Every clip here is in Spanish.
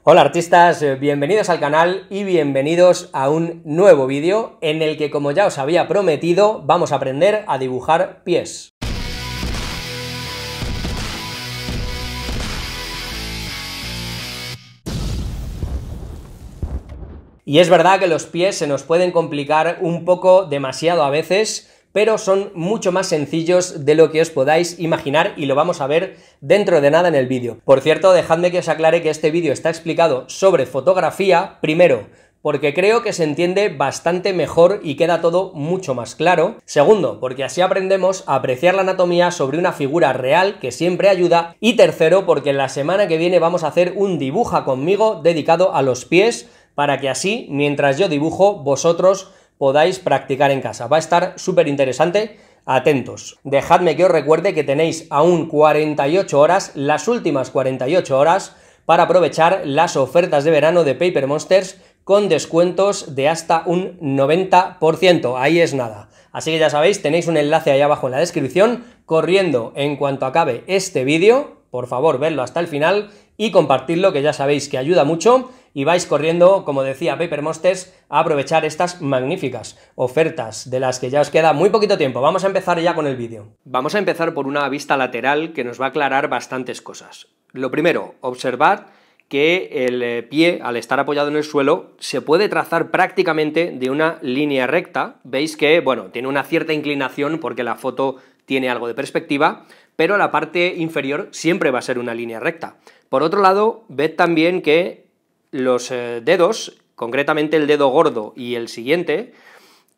Hola artistas, bienvenidos al canal y bienvenidos a un nuevo vídeo en el que, como ya os había prometido, vamos a aprender a dibujar pies. Y es verdad que los pies se nos pueden complicar un poco demasiado a veces, pero son mucho más sencillos de lo que os podáis imaginar y lo vamos a ver dentro de nada en el vídeo. Por cierto, dejadme que os aclare que este vídeo está explicado sobre fotografía, primero, porque creo que se entiende bastante mejor y queda todo mucho más claro. Segundo, porque así aprendemos a apreciar la anatomía sobre una figura real, que siempre ayuda. Y tercero, porque la semana que viene vamos a hacer un dibuja conmigo dedicado a los pies, para que así, mientras yo dibujo, vosotros podáis practicar en casa. Va a estar súper interesante, atentos. Dejadme que os recuerde que tenéis aún 48 horas, las últimas 48 horas, para aprovechar las ofertas de verano de Paper Monsters con descuentos de hasta un 90%, ahí es nada. Así que ya sabéis, tenéis un enlace ahí abajo en la descripción, corriendo en cuanto acabe este vídeo, por favor, vedlo hasta el final y compartidlo, que ya sabéis que ayuda mucho, y vais corriendo, como decía Paper Monsters, a aprovechar estas magníficas ofertas de las que ya os queda muy poquito tiempo. Vamos a empezar ya con el vídeo. Vamos a empezar por una vista lateral que nos va a aclarar bastantes cosas. Lo primero, observad que el pie, al estar apoyado en el suelo, se puede trazar prácticamente de una línea recta. Veis que, bueno, tiene una cierta inclinación porque la foto tiene algo de perspectiva, pero la parte inferior siempre va a ser una línea recta. Por otro lado, ved también que los dedos, concretamente el dedo gordo y el siguiente,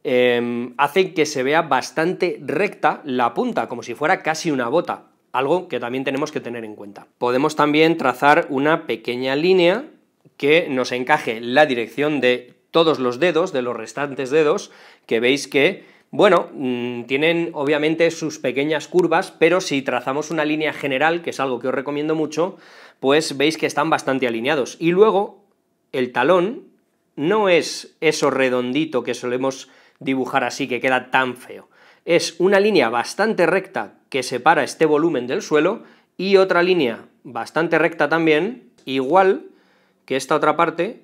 hacen que se vea bastante recta la punta, como si fuera casi una bota, algo que también tenemos que tener en cuenta. Podemos también trazar una pequeña línea que nos encaje la dirección de todos los dedos, de los restantes dedos, que veis que, bueno, tienen obviamente sus pequeñas curvas, pero si trazamos una línea general, que es algo que os recomiendo mucho, pues veis que están bastante alineados. Y luego, el talón no es eso redondito que solemos dibujar así, que queda tan feo. Es una línea bastante recta que separa este volumen del suelo y otra línea bastante recta también, igual que esta otra parte,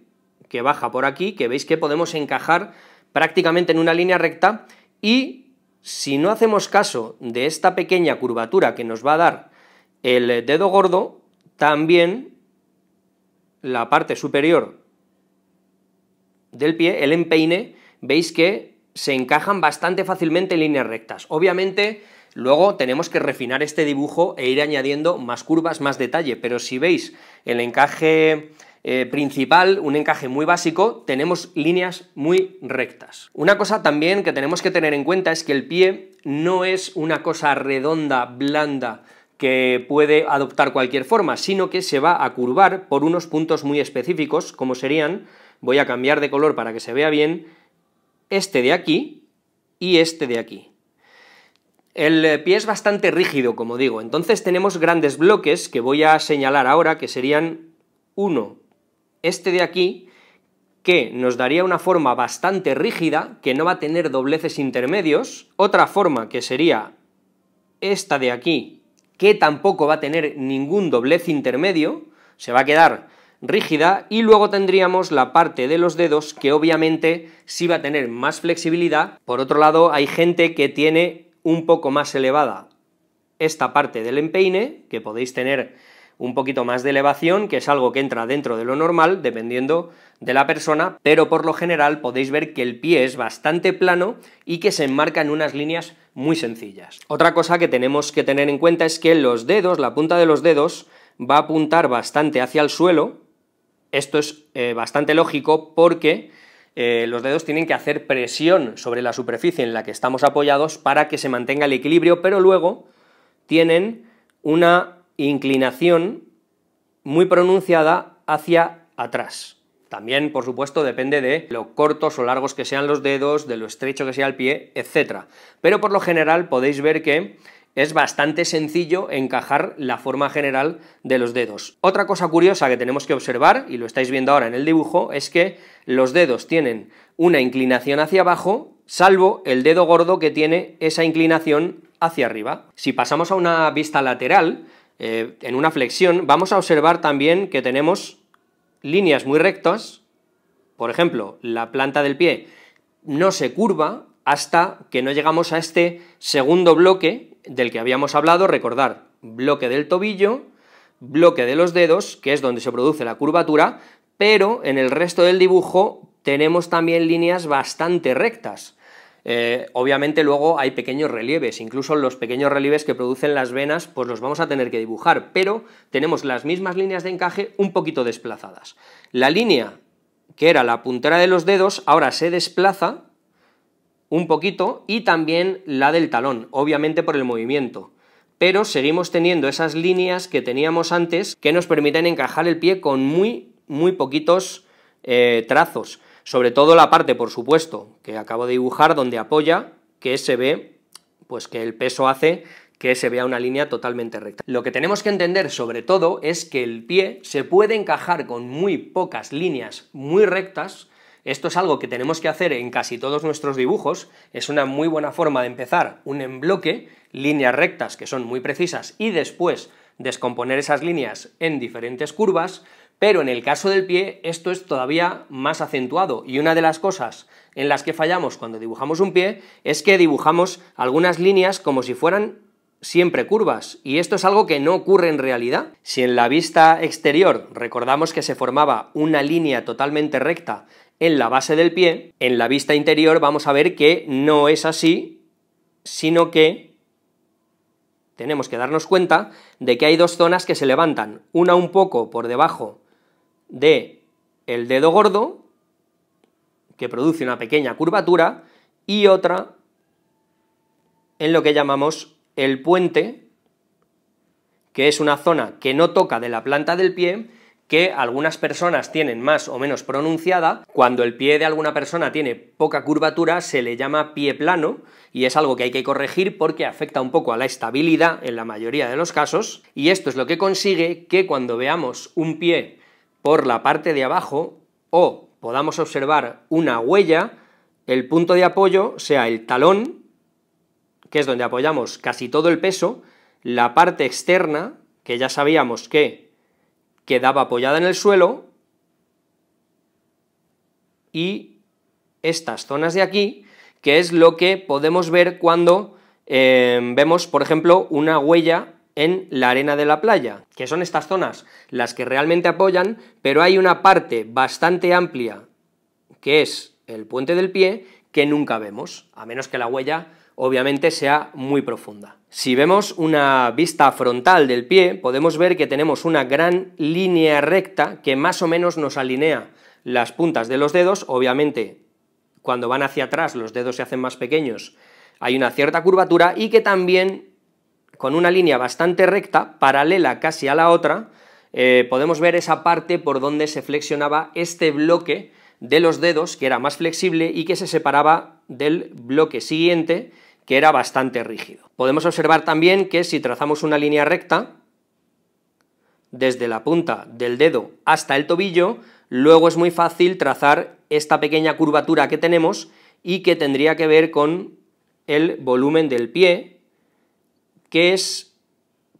que baja por aquí, que veis que podemos encajar prácticamente en una línea recta, y si no hacemos caso de esta pequeña curvatura que nos va a dar el dedo gordo, también la parte superior del pie, el empeine, veis que se encajan bastante fácilmente en líneas rectas. Obviamente, luego tenemos que refinar este dibujo e ir añadiendo más curvas, más detalle, pero si veis el encaje principal, un encaje muy básico, tenemos líneas muy rectas. Una cosa también que tenemos que tener en cuenta es que el pie no es una cosa redonda, blanda, que puede adoptar cualquier forma, sino que se va a curvar por unos puntos muy específicos, como serían, voy a cambiar de color para que se vea bien, este de aquí y este de aquí. El pie es bastante rígido, como digo, entonces tenemos grandes bloques que voy a señalar ahora, que serían uno, este de aquí, que nos daría una forma bastante rígida, que no va a tener dobleces intermedios, otra forma que sería esta de aquí, que tampoco va a tener ningún doblez intermedio, se va a quedar rígida, y luego tendríamos la parte de los dedos, que obviamente sí va a tener más flexibilidad. Por otro lado, hay gente que tiene un poco más elevada esta parte del empeine, que podéis tener un poquito más de elevación, que es algo que entra dentro de lo normal, dependiendo de la persona, pero por lo general podéis ver que el pie es bastante plano y que se enmarca en unas líneas muy sencillas. Otra cosa que tenemos que tener en cuenta es que los dedos, la punta de los dedos, va a apuntar bastante hacia el suelo. Esto es bastante lógico porque los dedos tienen que hacer presión sobre la superficie en la que estamos apoyados para que se mantenga el equilibrio, pero luego tienen una inclinación muy pronunciada hacia atrás. También, por supuesto, depende de lo cortos o largos que sean los dedos, de lo estrecho que sea el pie, etc. Pero por lo general podéis ver que es bastante sencillo encajar la forma general de los dedos. Otra cosa curiosa que tenemos que observar, y lo estáis viendo ahora en el dibujo, es que los dedos tienen una inclinación hacia abajo, salvo el dedo gordo, que tiene esa inclinación hacia arriba. Si pasamos a una vista lateral, en una flexión, vamos a observar también que tenemos líneas muy rectas, por ejemplo, la planta del pie no se curva hasta que no llegamos a este segundo bloque del que habíamos hablado, recordar, bloque del tobillo, bloque de los dedos, que es donde se produce la curvatura, pero en el resto del dibujo tenemos también líneas bastante rectas. Obviamente luego hay pequeños relieves, incluso los pequeños relieves que producen las venas pues los vamos a tener que dibujar, pero tenemos las mismas líneas de encaje un poquito desplazadas. La línea que era la puntera de los dedos ahora se desplaza un poquito, y también la del talón, obviamente por el movimiento, pero seguimos teniendo esas líneas que teníamos antes que nos permiten encajar el pie con muy poquitos trazos. Sobre todo la parte, por supuesto, que acabo de dibujar, donde apoya, que se ve, pues que el peso hace que se vea una línea totalmente recta. Lo que tenemos que entender, sobre todo, es que el pie se puede encajar con muy pocas líneas muy rectas. Esto es algo que tenemos que hacer en casi todos nuestros dibujos, es una muy buena forma de empezar un embloque, líneas rectas que son muy precisas, y después descomponer esas líneas en diferentes curvas. Pero en el caso del pie esto es todavía más acentuado, y una de las cosas en las que fallamos cuando dibujamos un pie es que dibujamos algunas líneas como si fueran siempre curvas, y esto es algo que no ocurre en realidad. Si en la vista exterior recordamos que se formaba una línea totalmente recta en la base del pie, en la vista interior vamos a ver que no es así, sino que tenemos que darnos cuenta de que hay dos zonas que se levantan, una un poco por debajo de el dedo gordo, que produce una pequeña curvatura, y otra en lo que llamamos el puente, que es una zona que no toca de la planta del pie, que algunas personas tienen más o menos pronunciada. Cuando el pie de alguna persona tiene poca curvatura se le llama pie plano, y es algo que hay que corregir porque afecta un poco a la estabilidad en la mayoría de los casos, y esto es lo que consigue que cuando veamos un pie por la parte de abajo, o podamos observar una huella, el punto de apoyo sea el talón, que es donde apoyamos casi todo el peso, la parte externa, que ya sabíamos que quedaba apoyada en el suelo, y estas zonas de aquí, que es lo que podemos ver cuando vemos, por ejemplo, una huella en la arena de la playa, que son estas zonas las que realmente apoyan, pero hay una parte bastante amplia, que es el puente del pie, que nunca vemos, a menos que la huella obviamente sea muy profunda. Si vemos una vista frontal del pie, podemos ver que tenemos una gran línea recta que más o menos nos alinea las puntas de los dedos. Obviamente, cuando van hacia atrás los dedos se hacen más pequeños, hay una cierta curvatura, y que también con una línea bastante recta, paralela casi a la otra, podemos ver esa parte por donde se flexionaba este bloque de los dedos, que era más flexible y que se separaba del bloque siguiente, que era bastante rígido. Podemos observar también que si trazamos una línea recta, desde la punta del dedo hasta el tobillo, luego es muy fácil trazar esta pequeña curvatura que tenemos, y que tendría que ver con el volumen del pie, que es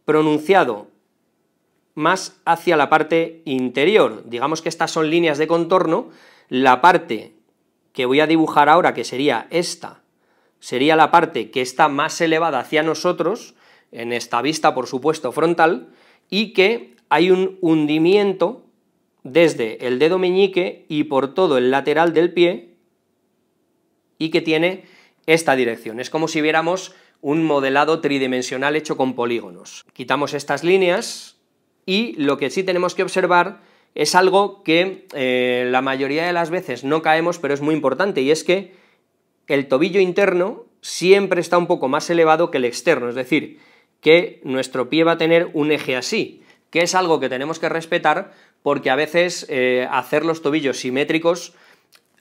pronunciado más hacia la parte interior. Digamos que estas son líneas de contorno. La parte que voy a dibujar ahora, que sería esta, sería la parte que está más elevada hacia nosotros, en esta vista, por supuesto, frontal, y que hay un hundimiento desde el dedo meñique y por todo el lateral del pie, y que tiene esta dirección. Es como si viéramos un modelado tridimensional hecho con polígonos. Quitamos estas líneas, y lo que sí tenemos que observar es algo que la mayoría de las veces no caemos, pero es muy importante, y es que el tobillo interno siempre está un poco más elevado que el externo, es decir, que nuestro pie va a tener un eje así, que es algo que tenemos que respetar, porque a veces hacer los tobillos simétricos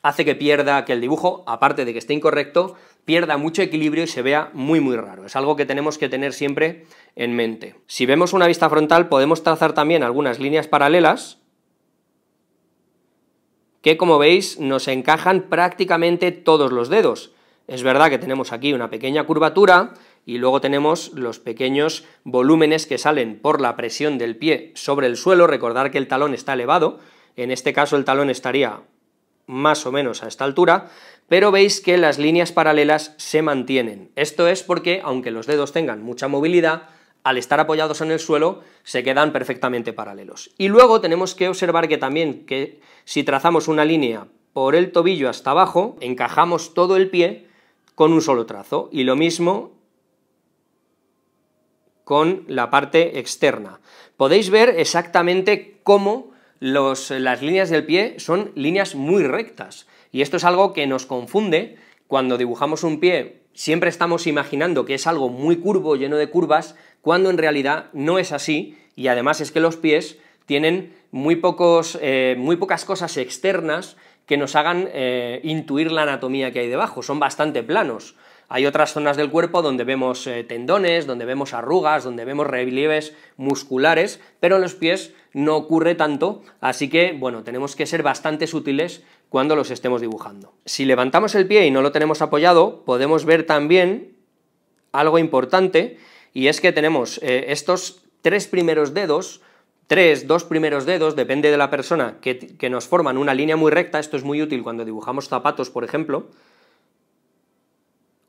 hace que el dibujo, aparte de que esté incorrecto, pierda mucho equilibrio y se vea muy raro. Es algo que tenemos que tener siempre en mente. Si vemos una vista frontal, podemos trazar también algunas líneas paralelas que, como veis, nos encajan prácticamente todos los dedos. Es verdad que tenemos aquí una pequeña curvatura, y luego tenemos los pequeños volúmenes que salen por la presión del pie sobre el suelo. Recordar que el talón está elevado, en este caso el talón estaría más o menos a esta altura, pero veis que las líneas paralelas se mantienen. Esto es porque, aunque los dedos tengan mucha movilidad, al estar apoyados en el suelo, se quedan perfectamente paralelos. Y luego tenemos que observar que también, que si trazamos una línea por el tobillo hasta abajo, encajamos todo el pie con un solo trazo, y lo mismo con la parte externa. Podéis ver exactamente cómo las líneas del pie son líneas muy rectas, y esto es algo que nos confunde. Cuando dibujamos un pie siempre estamos imaginando que es algo muy curvo, lleno de curvas, cuando en realidad no es así, y además es que los pies tienen muy pocas cosas externas que nos hagan intuir la anatomía que hay debajo, son bastante planos. Hay otras zonas del cuerpo donde vemos tendones, donde vemos arrugas, donde vemos relieves musculares, pero en los pies no ocurre tanto, así que, bueno, tenemos que ser bastante sutiles cuando los estemos dibujando. Si levantamos el pie y no lo tenemos apoyado, podemos ver también algo importante, y es que tenemos estos dos primeros dedos, depende de la persona, que nos forman una línea muy recta. Esto es muy útil cuando dibujamos zapatos, por ejemplo.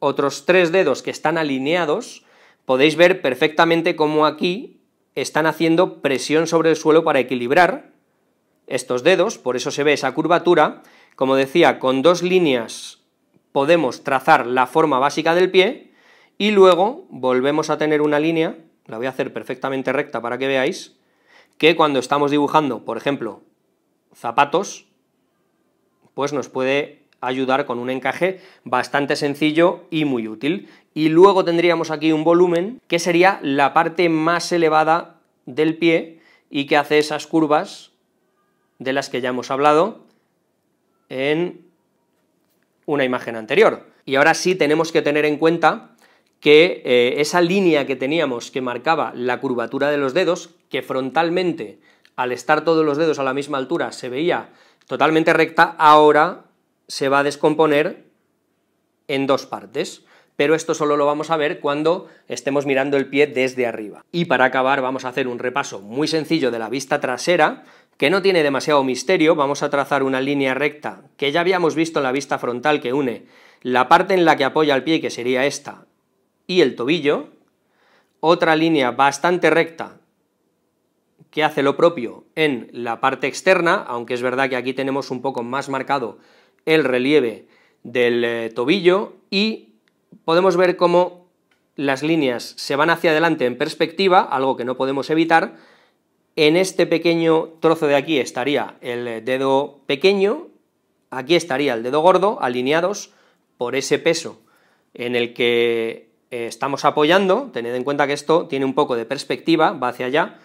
Otros 3 dedos que están alineados, podéis ver perfectamente cómo aquí están haciendo presión sobre el suelo para equilibrar estos dedos, por eso se ve esa curvatura. Como decía, con 2 líneas podemos trazar la forma básica del pie, y luego volvemos a tener una línea, la voy a hacer perfectamente recta para que veáis, que cuando estamos dibujando, por ejemplo, zapatos, pues nos puede ayudar con un encaje bastante sencillo y muy útil. Y luego tendríamos aquí un volumen, que sería la parte más elevada del pie y que hace esas curvas de las que ya hemos hablado en una imagen anterior. Y ahora sí tenemos que tener en cuenta que esa línea que teníamos que marcaba la curvatura de los dedos, que frontalmente, al estar todos los dedos a la misma altura, se veía totalmente recta, ahora se va a descomponer en 2 partes, pero esto solo lo vamos a ver cuando estemos mirando el pie desde arriba. Y para acabar vamos a hacer un repaso muy sencillo de la vista trasera, que no tiene demasiado misterio. Vamos a trazar una línea recta que ya habíamos visto en la vista frontal, que une la parte en la que apoya el pie, que sería esta, y el tobillo, otra línea bastante recta que hace lo propio en la parte externa, aunque es verdad que aquí tenemos un poco más marcado el relieve del tobillo, y podemos ver cómo las líneas se van hacia adelante en perspectiva, algo que no podemos evitar. En este pequeño trozo de aquí estaría el dedo pequeño, aquí estaría el dedo gordo, alineados por ese peso en el que estamos apoyando. Tened en cuenta que esto tiene un poco de perspectiva, va hacia allá.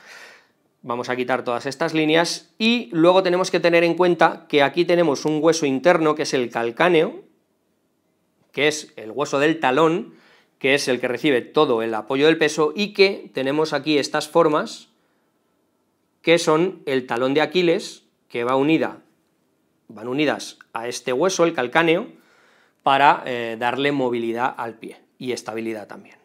Vamos a quitar todas estas líneas, y luego tenemos que tener en cuenta que aquí tenemos un hueso interno, que es el calcáneo, que es el hueso del talón, que es el que recibe todo el apoyo del peso, y que tenemos aquí estas formas, que son el talón de Aquiles, que van unidas a este hueso, el calcáneo, para darle movilidad al pie, y estabilidad también.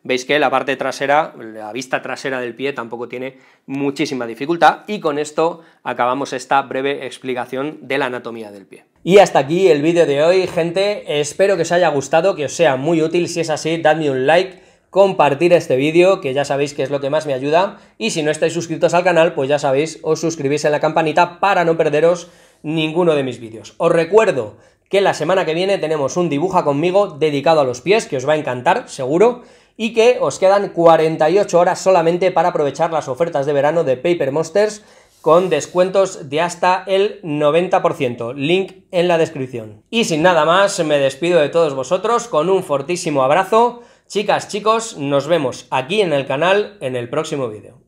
Veis que la parte trasera, la vista trasera del pie, tampoco tiene muchísima dificultad, y con esto acabamos esta breve explicación de la anatomía del pie. Y hasta aquí el vídeo de hoy, gente. Espero que os haya gustado, que os sea muy útil. Si es así, dadme un like, compartir este vídeo, que ya sabéis que es lo que más me ayuda, y si no estáis suscritos al canal, pues ya sabéis, os suscribís en la campanita para no perderos ninguno de mis vídeos. Os recuerdo que la semana que viene tenemos un Dibuja conmigo dedicado a los pies, que os va a encantar, seguro, y que os quedan 48 horas solamente para aprovechar las ofertas de verano de Paper Monsters, con descuentos de hasta el 90%, link en la descripción. Y sin nada más, me despido de todos vosotros con un fortísimo abrazo. Chicas, chicos, nos vemos aquí en el canal en el próximo vídeo.